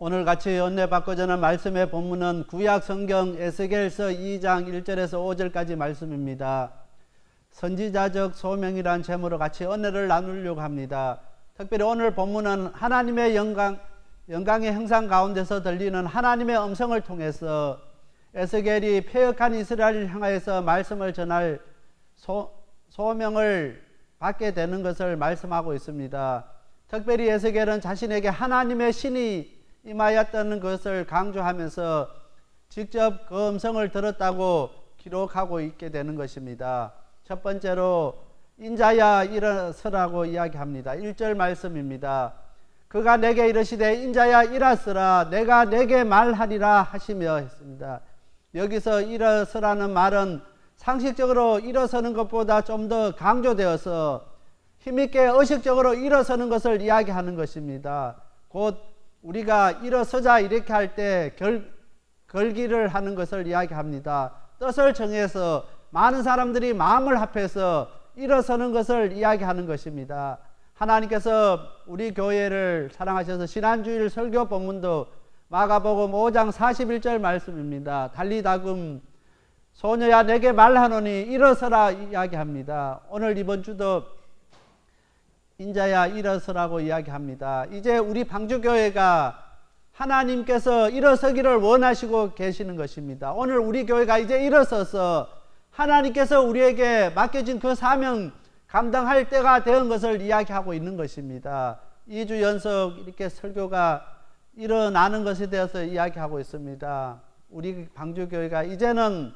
오늘 같이 은혜 받고 전한 말씀의 본문은 구약 성경 에스겔서 2장 1절에서 5절까지 말씀입니다. 선지자적 소명이란 제목으로 같이 은혜를 나누려고 합니다. 특별히 오늘 본문은 하나님의 영광의 형상 가운데서 들리는 하나님의 음성을 통해서 에스겔이 패역한 이스라엘을 향하여서 말씀을 전할 소명을 받게 되는 것을 말씀하고 있습니다. 특별히 에스겔은 자신에게 하나님의 신이 임하였다는 것을 강조하면서 직접 그 음성을 들었다고 기록하고 있게 되는 것입니다. 첫 번째로 인자야 일어서라고 이야기합니다. 1절 말씀입니다. 그가 내게 이르시되 인자야 일어서라 내가 내게 말하리라 하시며 했습니다. 여기서 일어서라는 말은 상식적으로 일어서는 것보다 좀 더 강조되어서 힘있게 의식적으로 일어서는 것을 이야기하는 것입니다. 곧 우리가 일어서자 이렇게 할 때 걸기를 하는 것을 이야기합니다. 뜻을 정해서 많은 사람들이 마음을 합해서 일어서는 것을 이야기하는 것입니다. 하나님께서 우리 교회를 사랑하셔서 지난주일 설교 본문도 마가복음 5장 41절 말씀입니다. 달리다금 소녀야 내게 말하노니 일어서라 이야기합니다. 오늘 이번 주도 인자야 일어서라고 이야기합니다. 이제 우리 방주교회가 하나님께서 일어서기를 원하시고 계시는 것입니다. 오늘 우리 교회가 이제 일어서서 하나님께서 우리에게 맡겨진 그 사명 감당할 때가 된 것을 이야기하고 있는 것입니다. 2주 연속 이렇게 설교가 일어나는 것에 대해서 이야기하고 있습니다. 우리 방주교회가 이제는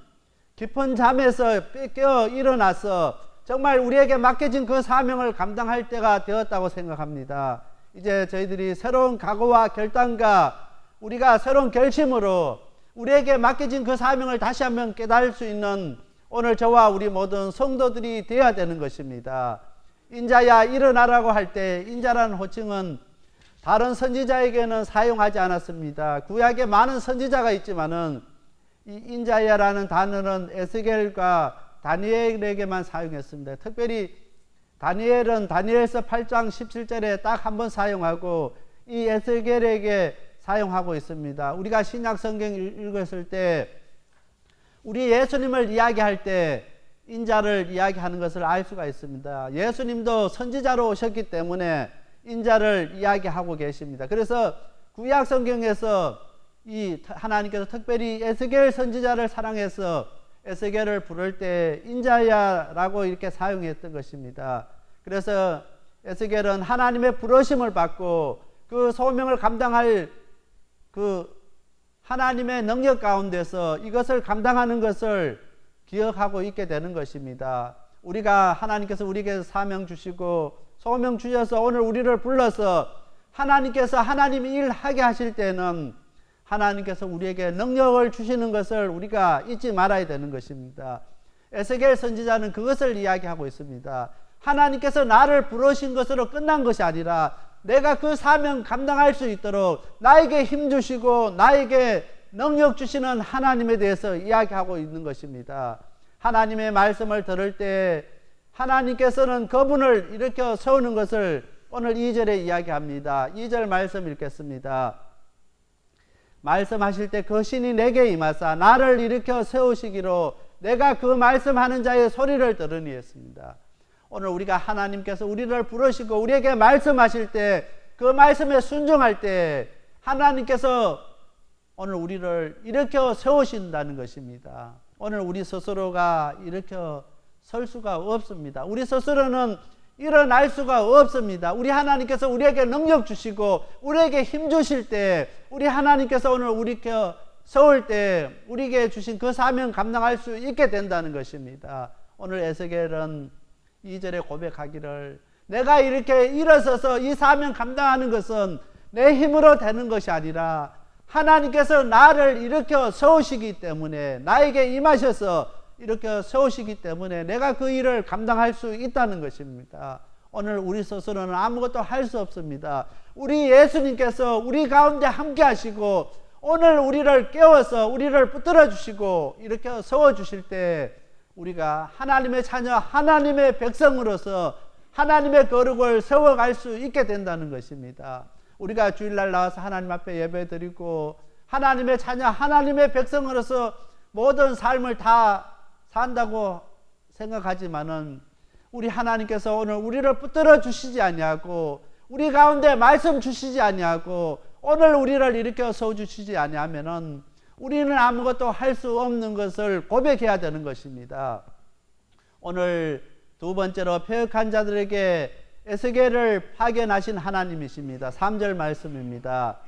깊은 잠에서 깨어 일어나서 정말 우리에게 맡겨진 그 사명을 감당할 때가 되었다고 생각합니다. 이제 저희들이 새로운 각오와 결단과 우리가 새로운 결심으로 우리에게 맡겨진 그 사명을 다시 한번 깨달을 수 있는 오늘 저와 우리 모든 성도들이 되어야 되는 것입니다. 인자야 일어나라고 할 때 인자라는 호칭은 다른 선지자에게는 사용하지 않았습니다. 구약에 많은 선지자가 있지만은 이 인자야라는 단어는 에스겔과 다니엘에게만 사용했습니다. 특별히 다니엘은 다니엘서 8장 17절에 딱 한 번 사용하고 이 에스겔에게 사용하고 있습니다. 우리가 신약 성경 읽었을 때 우리 예수님을 이야기할 때 인자를 이야기하는 것을 알 수가 있습니다. 예수님도 선지자로 오셨기 때문에 인자를 이야기하고 계십니다. 그래서 구약 성경에서 이 하나님께서 특별히 에스겔 선지자를 사랑해서 에스겔을 부를 때 인자야라고 이렇게 사용했던 것입니다. 그래서 에스겔은 하나님의 부르심을 받고 그 소명을 감당할 그 하나님의 능력 가운데서 이것을 감당하는 것을 기억하고 있게 되는 것입니다. 우리가 하나님께서 우리에게 사명 주시고 소명 주셔서 오늘 우리를 불러서 하나님께서 하나님 일하게 하실 때는 하나님께서 우리에게 능력을 주시는 것을 우리가 잊지 말아야 되는 것입니다. 에스겔 선지자는 그것을 이야기하고 있습니다. 하나님께서 나를 부르신 것으로 끝난 것이 아니라 내가 그 사명 감당할 수 있도록 나에게 힘 주시고 나에게 능력 주시는 하나님에 대해서 이야기하고 있는 것입니다. 하나님의 말씀을 들을 때 하나님께서는 그분을 일으켜 세우는 것을 오늘 2절에 이야기합니다. 2절 말씀 읽겠습니다. 말씀하실 때 그 신이 내게 임하사 나를 일으켜 세우시기로 내가 그 말씀하는 자의 소리를 들으니 했습니다. 오늘 우리가 하나님께서 우리를 부르시고 우리에게 말씀하실 때 그 말씀에 순종할 때 하나님께서 오늘 우리를 일으켜 세우신다는 것입니다. 오늘 우리 스스로가 일으켜 설 수가 없습니다. 우리 스스로는 일어날 수가 없습니다. 우리 하나님께서 우리에게 능력 주시고 우리에게 힘 주실 때 우리 하나님께서 오늘 우리께 세울 때 우리에게 주신 그 사명 감당할 수 있게 된다는 것입니다. 오늘 에스겔은 2절에 고백하기를 내가 이렇게 일어서서 이 사명 감당하는 것은 내 힘으로 되는 것이 아니라 하나님께서 나를 일으켜 세우시기 때문에 나에게 임하셔서 이렇게 세우시기 때문에 내가 그 일을 감당할 수 있다는 것입니다. 오늘 우리 스스로는 아무것도 할 수 없습니다. 우리 예수님께서 우리 가운데 함께 하시고 오늘 우리를 깨워서 우리를 붙들어 주시고 이렇게 세워 주실 때 우리가 하나님의 자녀 하나님의 백성으로서 하나님의 거룩을 세워갈 수 있게 된다는 것입니다. 우리가 주일날 나와서 하나님 앞에 예배드리고 하나님의 자녀, 하나님의 백성으로서 모든 삶을 다 산다고 생각하지만은 우리 하나님께서 오늘 우리를 붙들어 주시지 아니하고 우리 가운데 말씀 주시지 아니하고 오늘 우리를 일으켜 세워 주시지 아니하면은 우리는 아무것도 할 수 없는 것을 고백해야 되는 것입니다. 오늘 두 번째로 패역한 자들에게 에스겔을 파견하신 하나님이십니다. 3절 말씀입니다.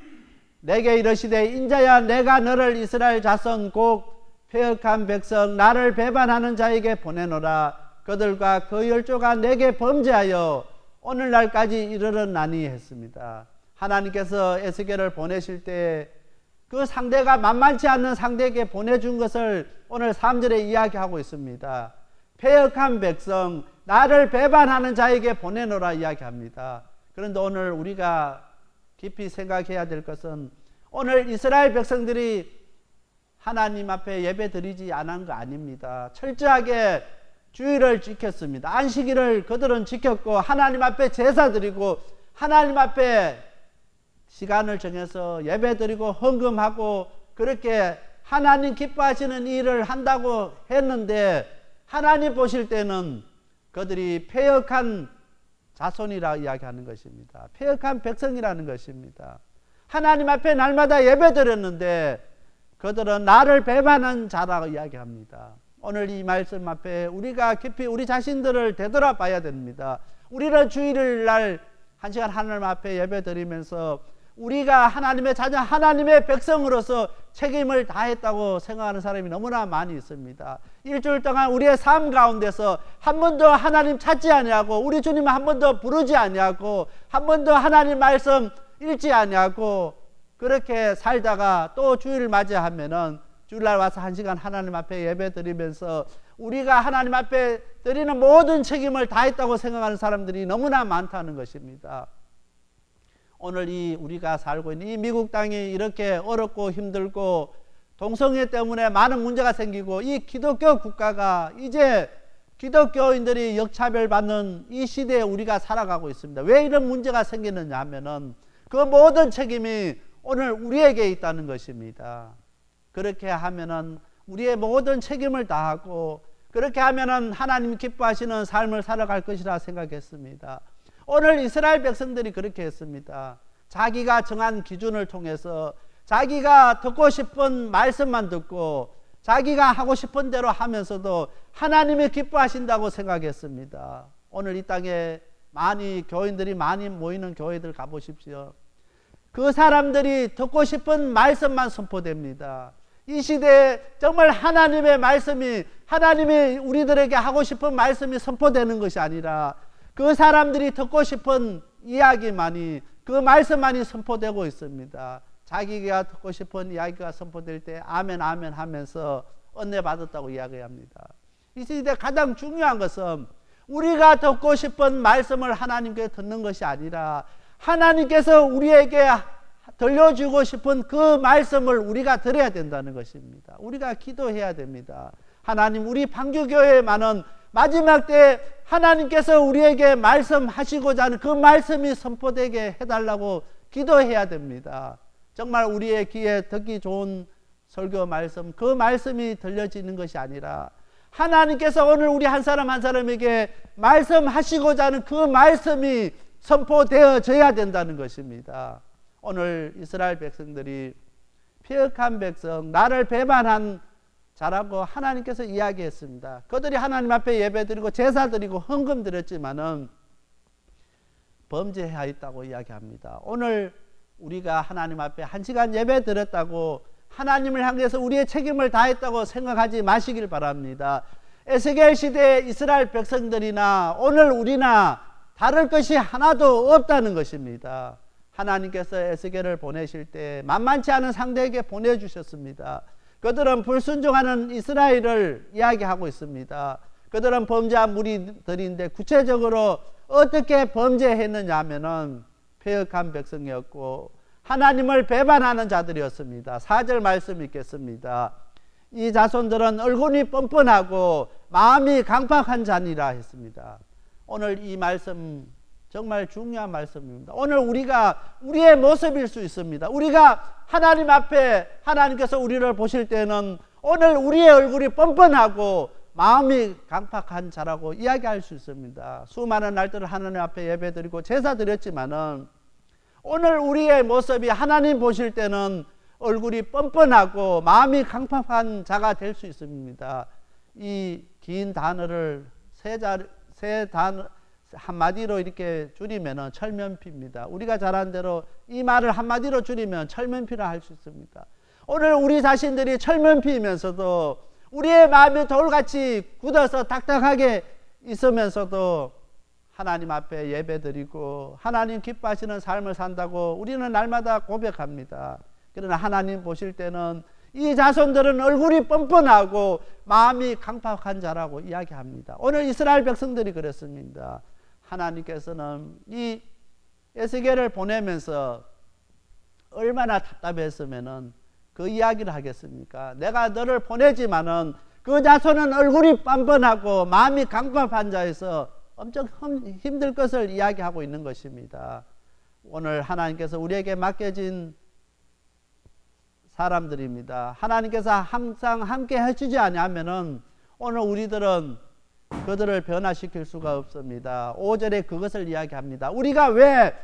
내게 이르시되 인자야 내가 너를 이스라엘 자손 곧 패역한 백성 나를 배반하는 자에게 보내노라. 그들과 그 열조가 내게 범죄하여 오늘날까지 이르렀나니 했습니다. 하나님께서 에스겔을 보내실 때 그 상대가 만만치 않는 상대에게 보내준 것을 오늘 3절에 이야기하고 있습니다. 패역한 백성 나를 배반하는 자에게 보내노라 이야기합니다. 그런데 오늘 우리가 깊이 생각해야 될 것은 오늘 이스라엘 백성들이 하나님 앞에 예배 드리지 않은 거 아닙니다. 철저하게 주일을 지켰습니다. 안식일을 그들은 지켰고 하나님 앞에 제사 드리고 하나님 앞에 시간을 정해서 예배 드리고 헌금하고 그렇게 하나님 기뻐하시는 일을 한다고 했는데 하나님 보실 때는 그들이 패역한 자손이라 이야기하는 것입니다. 패역한 백성이라는 것입니다. 하나님 앞에 날마다 예배 드렸는데 그들은 나를 배반한 자라고 이야기합니다. 오늘 이 말씀 앞에 우리가 깊이 우리 자신들을 되돌아봐야 됩니다. 우리는 주일날 1시간 하나님 앞에 예배 드리면서 우리가 하나님의 자녀, 하나님의 백성으로서 책임을 다했다고 생각하는 사람이 너무나 많이 있습니다. 일주일 동안 우리의 삶 가운데서 한 번도 하나님 찾지 아니하고 우리 주님을 한 번도 부르지 아니하고 한 번도 하나님 말씀 읽지 아니하고 그렇게 살다가 또 주일 맞이하면은 주일날 와서 1시간 하나님 앞에 예배 드리면서 우리가 하나님 앞에 드리는 모든 책임을 다했다고 생각하는 사람들이 너무나 많다는 것입니다. 오늘 우리가 살고 있는 이 미국 땅이 이렇게 어렵고 힘들고 동성애 때문에 많은 문제가 생기고 이 기독교 국가가 이제 기독교인들이 역차별받는 이 시대에 우리가 살아가고 있습니다. 왜 이런 문제가 생기느냐 하면은 그 모든 책임이 오늘 우리에게 있다는 것입니다. 그렇게 하면은 우리의 모든 책임을 다하고 그렇게 하면은 하나님 기뻐하시는 삶을 살아갈 것이라 생각했습니다. 오늘 이스라엘 백성들이 그렇게 했습니다. 자기가 정한 기준을 통해서 자기가 듣고 싶은 말씀만 듣고 자기가 하고 싶은 대로 하면서도 하나님이 기뻐하신다고 생각했습니다. 오늘 이 땅에 교인들이 많이 모이는 교회들 가보십시오. 그 사람들이 듣고 싶은 말씀만 선포됩니다. 이 시대에 정말 하나님의 말씀이 하나님이 우리들에게 하고 싶은 말씀이 선포되는 것이 아니라 그 사람들이 듣고 싶은 이야기만이 그 말씀만이 선포되고 있습니다. 자기가 듣고 싶은 이야기가 선포될 때 아멘 아멘 하면서 은혜 받았다고 이야기합니다. 이 시대에 가장 중요한 것은 우리가 듣고 싶은 말씀을 하나님께 듣는 것이 아니라 하나님께서 우리에게 들려주고 싶은 그 말씀을 우리가 들어야 된다는 것입니다. 우리가 기도해야 됩니다. 하나님 우리 방주교회에 많은 마지막 때 하나님께서 우리에게 말씀하시고자 하는 그 말씀이 선포되게 해달라고 기도해야 됩니다. 정말 우리의 귀에 듣기 좋은 설교 말씀, 그 말씀이 들려지는 것이 아니라 하나님께서 오늘 우리 한 사람 한 사람에게 말씀하시고자 하는 그 말씀이 선포되어져야 된다는 것입니다. 오늘 이스라엘 백성들이 패역한 백성, 나를 배반한 자라고 하나님께서 이야기했습니다. 그들이 하나님 앞에 예배드리고 제사드리고 헌금 드렸지만은 범죄하였다고 이야기합니다. 오늘 우리가 하나님 앞에 1시간 예배드렸다고 하나님을 향해서 우리의 책임을 다했다고 생각하지 마시길 바랍니다. 에스겔 시대의 이스라엘 백성들이나 오늘 우리나 다를 것이 하나도 없다는 것입니다. 하나님께서 에스겔을 보내실 때 만만치 않은 상대에게 보내주셨습니다. 그들은 불순종하는 이스라엘을 이야기하고 있습니다. 그들은 범죄한 무리들인데 구체적으로 어떻게 범죄했느냐 하면은 패역한 백성이었고 하나님을 배반하는 자들이었습니다. 4절 말씀 읽겠습니다. 이 자손들은 얼굴이 뻔뻔하고 마음이 강팍한 자니라 했습니다. 오늘 이 말씀 정말 중요한 말씀입니다. 오늘 우리가 우리의 모습일 수 있습니다. 우리가 하나님 앞에 하나님께서 우리를 보실 때는 오늘 우리의 얼굴이 뻔뻔하고 마음이 강팍한 자라고 이야기할 수 있습니다. 수많은 날들을 하나님 앞에 예배드리고 제사 드렸지만은 오늘 우리의 모습이 하나님 보실 때는 얼굴이 뻔뻔하고 마음이 강팍한 자가 될 수 있습니다. 이 긴 단어를 세 단어 한마디로 이렇게 줄이면 철면피입니다. 우리가 잘 아는 대로 이 말을 한마디로 줄이면 철면피라 할 수 있습니다. 오늘 우리 자신들이 철면피이면서도 우리의 마음이 돌같이 굳어서 딱딱하게 있으면서도 하나님 앞에 예배드리고 하나님 기뻐하시는 삶을 산다고 우리는 날마다 고백합니다. 그러나 하나님 보실 때는 이 자손들은 얼굴이 뻔뻔하고 마음이 강팍한 자라고 이야기합니다. 오늘 이스라엘 백성들이 그랬습니다. 하나님께서는 이 에스겔을 보내면서 얼마나 답답했으면은 그 이야기를 하겠습니까? 내가 너를 보내지만은 그 자손은 얼굴이 뻔뻔하고 마음이 강팍한 자에서 엄청 힘들 것을 이야기하고 있는 것입니다. 오늘 하나님께서 우리에게 맡겨진 사람들입니다. 하나님께서 항상 함께 해주지 아니하면은 오늘 우리들은 그들을 변화시킬 수가 없습니다. 5절에 그것을 이야기합니다. 우리가 왜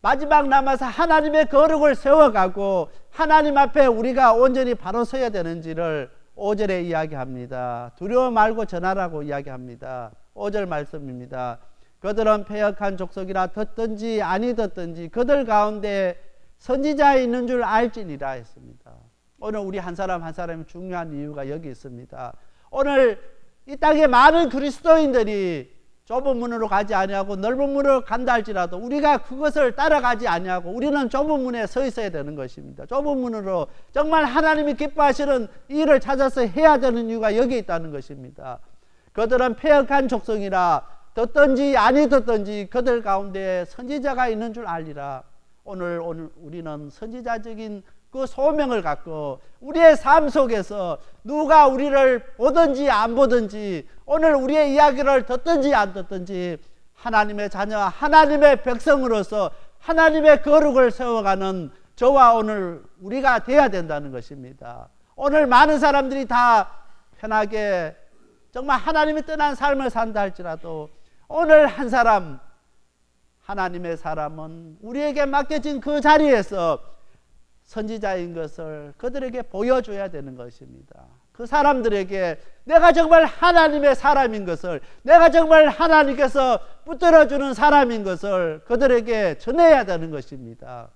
마지막 남아서 하나님의 거룩을 세워가고 하나님 앞에 우리가 온전히 바로 서야 되는지를 5절에 이야기합니다. 두려워 말고 전하라고 이야기합니다. 5절 말씀입니다. 그들은 패역한 족속이라 듣든지 아니 듣든지 그들 가운데 선지자 있는 줄 알지니라 했습니다. 오늘 우리 한 사람 한 사람이 중요한 이유가 여기 있습니다. 오늘 이 땅에 많은 그리스도인들이 좁은 문으로 가지 아니하고 넓은 문으로 간다 할지라도 우리가 그것을 따라가지 아니하고 우리는 좁은 문에 서 있어야 되는 것입니다. 좁은 문으로 정말 하나님이 기뻐하시는 일을 찾아서 해야 되는 이유가 여기 있다는 것입니다. 그들은 패역한 족속이라 듣든지 아니 듣든지 그들 가운데 선지자가 있는 줄 알리라. 오늘 우리는 선지자적인 그 소명을 갖고 우리의 삶 속에서 누가 우리를 보든지 안 보든지 오늘 우리의 이야기를 듣든지 안 듣든지 하나님의 자녀 하나님의 백성으로서 하나님의 거룩을 세워가는 저와 오늘 우리가 돼야 된다는 것입니다. 오늘 많은 사람들이 다 편하게 정말 하나님이 떠난 삶을 산다 할지라도 오늘 한 사람 하나님의 사람은 우리에게 맡겨진 그 자리에서 선지자인 것을 그들에게 보여줘야 되는 것입니다. 그 사람들에게 내가 정말 하나님의 사람인 것을 내가 정말 하나님께서 붙들어주는 사람인 것을 그들에게 전해야 되는 것입니다.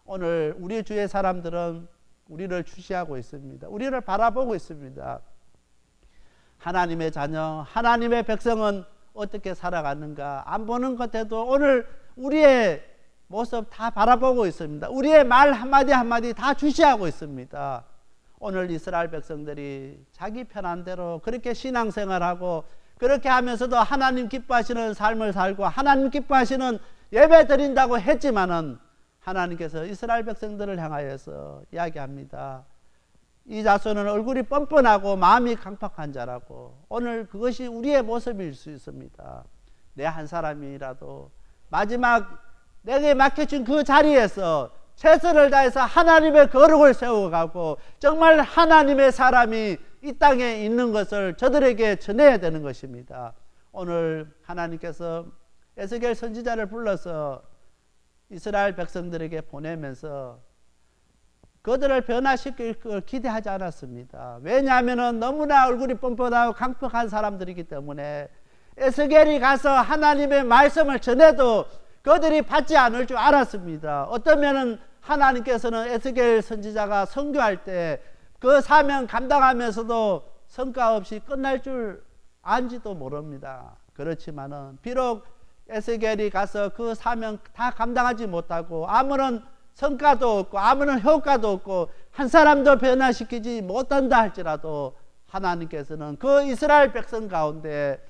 오늘 우리 주의 사람들은 우리를 주시하고 있습니다. 우리를 바라보고 있습니다. 하나님의 자녀 하나님의 백성은 어떻게 살아가는가 안 보는 것 해도 오늘 우리의 모습 다 바라보고 있습니다. 우리의 말 한마디 한마디 다 주시하고 있습니다. 오늘 이스라엘 백성들이 자기 편한 대로 그렇게 신앙생활하고 그렇게 하면서도 하나님 기뻐하시는 삶을 살고 하나님 기뻐하시는 예배 드린다고 했지만은 하나님께서 이스라엘 백성들을 향하여서 이야기합니다. 이 자손은 얼굴이 뻔뻔하고 마음이 강팍한 자라고. 오늘 그것이 우리의 모습일 수 있습니다. 내 한 사람이라도 마지막 내게 맡겨진 그 자리에서 최선을 다해서 하나님의 거룩을 세워가고 정말 하나님의 사람이 이 땅에 있는 것을 저들에게 전해야 되는 것입니다. 오늘 하나님께서 에스겔 선지자를 불러서 이스라엘 백성들에게 보내면서 그들을 변화시킬 걸 기대하지 않았습니다. 왜냐하면 너무나 얼굴이 뻔뻔하고 강팍한 사람들이기 때문에 에스겔이 가서 하나님의 말씀을 전해도 그들이 받지 않을 줄 알았습니다. 어떠면은 하나님께서는 에스겔 선지자가 선교할 때 그 사명 감당하면서도 성과 없이 끝날 줄 안지도 모릅니다. 그렇지만은 비록 에스겔이 가서 그 사명 다 감당하지 못하고 아무런 성과도 없고 아무런 효과도 없고 한 사람도 변화시키지 못한다 할지라도 하나님께서는 그 이스라엘 백성 가운데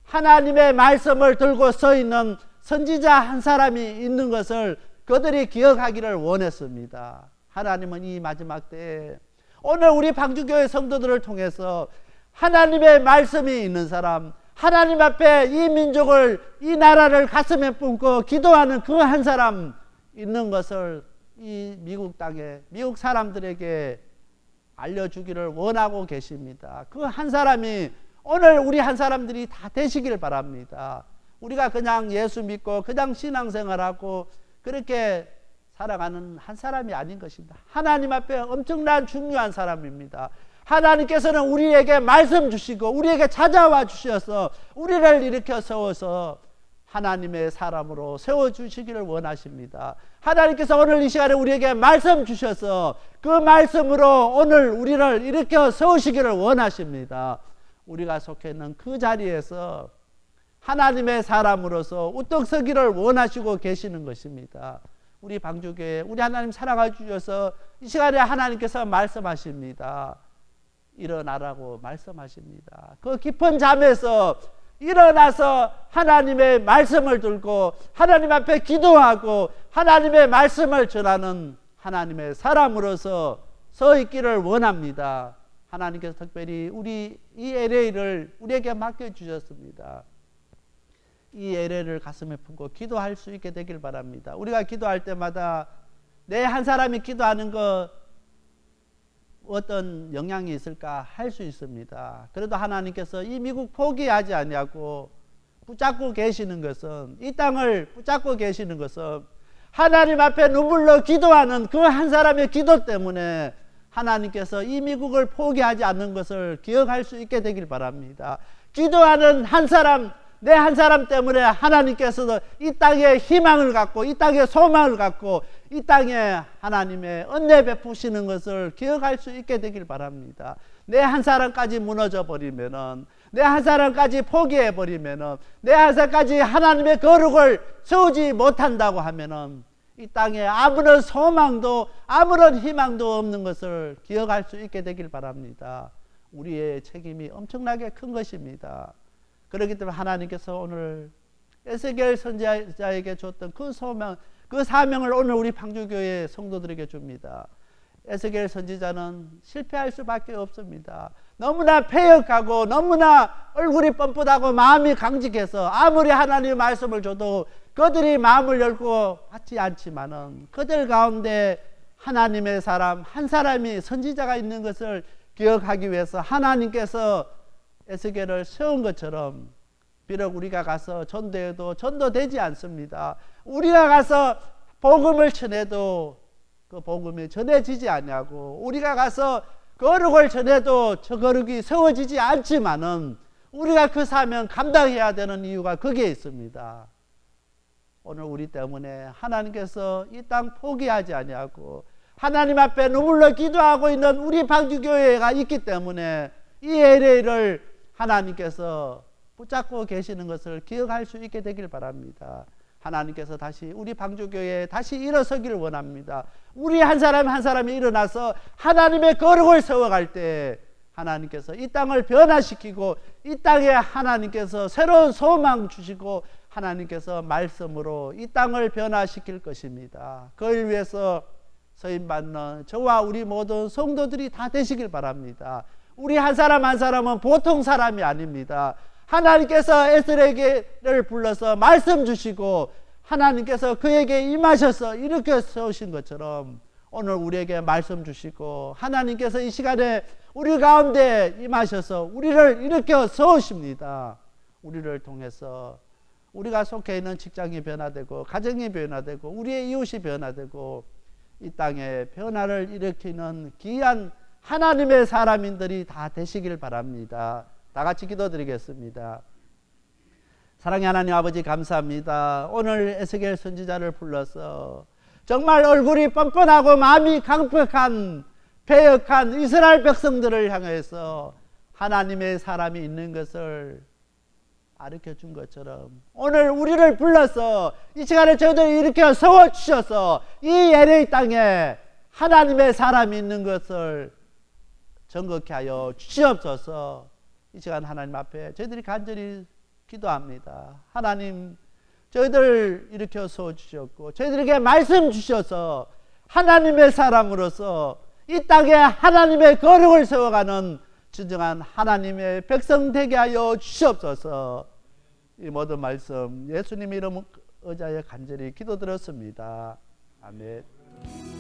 하나님의 말씀을 들고 서 있는 선지자 한 사람이 있는 것을 그들이 기억하기를 원했습니다. 하나님은 이 마지막 때에 오늘 우리 방주교회 성도들을 통해서 하나님의 말씀이 있는 사람, 하나님 앞에 이 민족을, 이 나라를 가슴에 품고 기도하는 그 한 사람 있는 것을 이 미국 땅에, 미국 사람들에게 알려주기를 원하고 계십니다. 그 한 사람이 오늘 우리 한 사람들이 다 되시길 바랍니다. 우리가 그냥 예수 믿고 그냥 신앙생활하고 그렇게 살아가는 한 사람이 아닌 것입니다. 하나님 앞에 엄청난 중요한 사람입니다. 하나님께서는 우리에게 말씀 주시고 우리에게 찾아와 주셔서 우리를 일으켜 세워서 하나님의 사람으로 세워주시기를 원하십니다. 하나님께서 오늘 이 시간에 우리에게 말씀 주셔서 그 말씀으로 오늘 우리를 일으켜 세우시기를 원하십니다. 우리가 속해 있는 그 자리에서 하나님의 사람으로서 우뚝 서기를 원하시고 계시는 것입니다. 우리 방주교회, 우리 하나님 사랑해 주셔서 이 시간에 하나님께서 말씀하십니다. 일어나라고 말씀하십니다. 그 깊은 잠에서 일어나서 하나님의 말씀을 들고 하나님 앞에 기도하고 하나님의 말씀을 전하는 하나님의 사람으로서 서 있기를 원합니다. 하나님께서 특별히 우리 이 LA를 우리에게 맡겨주셨습니다. 이 LA를 가슴에 품고 기도할 수 있게 되길 바랍니다. 우리가 기도할 때마다 내 한 사람이 기도하는 거 어떤 영향이 있을까 할 수 있습니다. 그래도 하나님께서 이 미국 포기하지 않냐고 붙잡고 계시는 것은, 이 땅을 붙잡고 계시는 것은 하나님 앞에 눈물로 기도하는 그 한 사람의 기도 때문에 하나님께서 이 미국을 포기하지 않는 것을 기억할 수 있게 되길 바랍니다. 기도하는 한 사람, 내 한 사람 때문에 하나님께서도 이 땅에 희망을 갖고 이 땅에 소망을 갖고 이 땅에 하나님의 은혜 베푸시는 것을 기억할 수 있게 되길 바랍니다. 내 한 사람까지 무너져 버리면은, 내 한 사람까지 포기해 버리면은, 내 한 사람까지 하나님의 거룩을 세우지 못한다고 하면은 이 땅에 아무런 소망도 아무런 희망도 없는 것을 기억할 수 있게 되길 바랍니다. 우리의 책임이 엄청나게 큰 것입니다. 그렇기 때문에 하나님께서 오늘 에스겔 선지자에게 줬던 그 소망, 그 사명을 오늘 우리 방주교회 성도들에게 줍니다. 에스겔 선지자는 실패할 수밖에 없습니다. 너무나 패역하고 너무나 얼굴이 뻔뻔하고 마음이 강직해서 아무리 하나님의 말씀을 줘도 그들이 마음을 열고 받지 않지만은 그들 가운데 하나님의 사람 한 사람이 선지자가 있는 것을 기억하기 위해서 하나님께서 에스겔을 세운 것처럼 비록 우리가 가서 전도해도 전도되지 않습니다. 우리가 가서 복음을 전해도 그 복음이 전해지지 않냐고, 우리가 가서 거룩을 전해도 저 거룩이 세워지지 않지만은 우리가 그 사명 감당해야 되는 이유가 거기에 있습니다. 오늘 우리 때문에 하나님께서 이 땅 포기하지 아니하고 하나님 앞에 눈물로 기도하고 있는 우리 방주교회가 있기 때문에 이 LA를 하나님께서 붙잡고 계시는 것을 기억할 수 있게 되길 바랍니다. 하나님께서 다시 우리 방주교회에 다시 일어서기를 원합니다. 우리 한 사람 한 사람이 일어나서 하나님의 거룩을 세워갈 때 하나님께서 이 땅을 변화시키고 이 땅에 하나님께서 새로운 소망 주시고 하나님께서 말씀으로 이 땅을 변화시킬 것입니다. 그걸 위해서 서임받는 저와 우리 모든 성도들이 다 되시길 바랍니다. 우리 한 사람 한 사람은 보통 사람이 아닙니다. 하나님께서 에스겔을 불러서 말씀 주시고 하나님께서 그에게 임하셔서 이렇게 세우신 것처럼 오늘 우리에게 말씀 주시고 하나님께서 이 시간에 우리 가운데 임하셔서 우리를 일으켜 세우십니다. 우리를 통해서 우리가 속해 있는 직장이 변화되고 가정이 변화되고 우리의 이웃이 변화되고 이 땅에 변화를 일으키는 귀한 하나님의 사람인들이 다 되시길 바랍니다. 다 같이 기도드리겠습니다. 사랑의 하나님 아버지 감사합니다. 오늘 에스겔 선지자를 불러서 정말 얼굴이 뻔뻔하고 마음이 강팍한 패역한 이스라엘 백성들을 향해서 하나님의 사람이 있는 것을 가르쳐 준 것처럼 오늘 우리를 불러서 이 시간에 저희들을 일으켜 세워주셔서 이 LA 땅에 하나님의 사람이 있는 것을 정확히 하여 주시옵소서. 이 시간 하나님 앞에 저희들이 간절히 기도합니다. 하나님 저희들 일으켜 세워주셨고 저희들에게 말씀 주셔서 하나님의 사람으로서 이 땅에 하나님의 거룩을 세워가는 진정한 하나님의 백성 되게 하여 주시옵소서. 이 모든 말씀 예수님 이름 의지하여 간절히 기도드렸습니다. 아멘.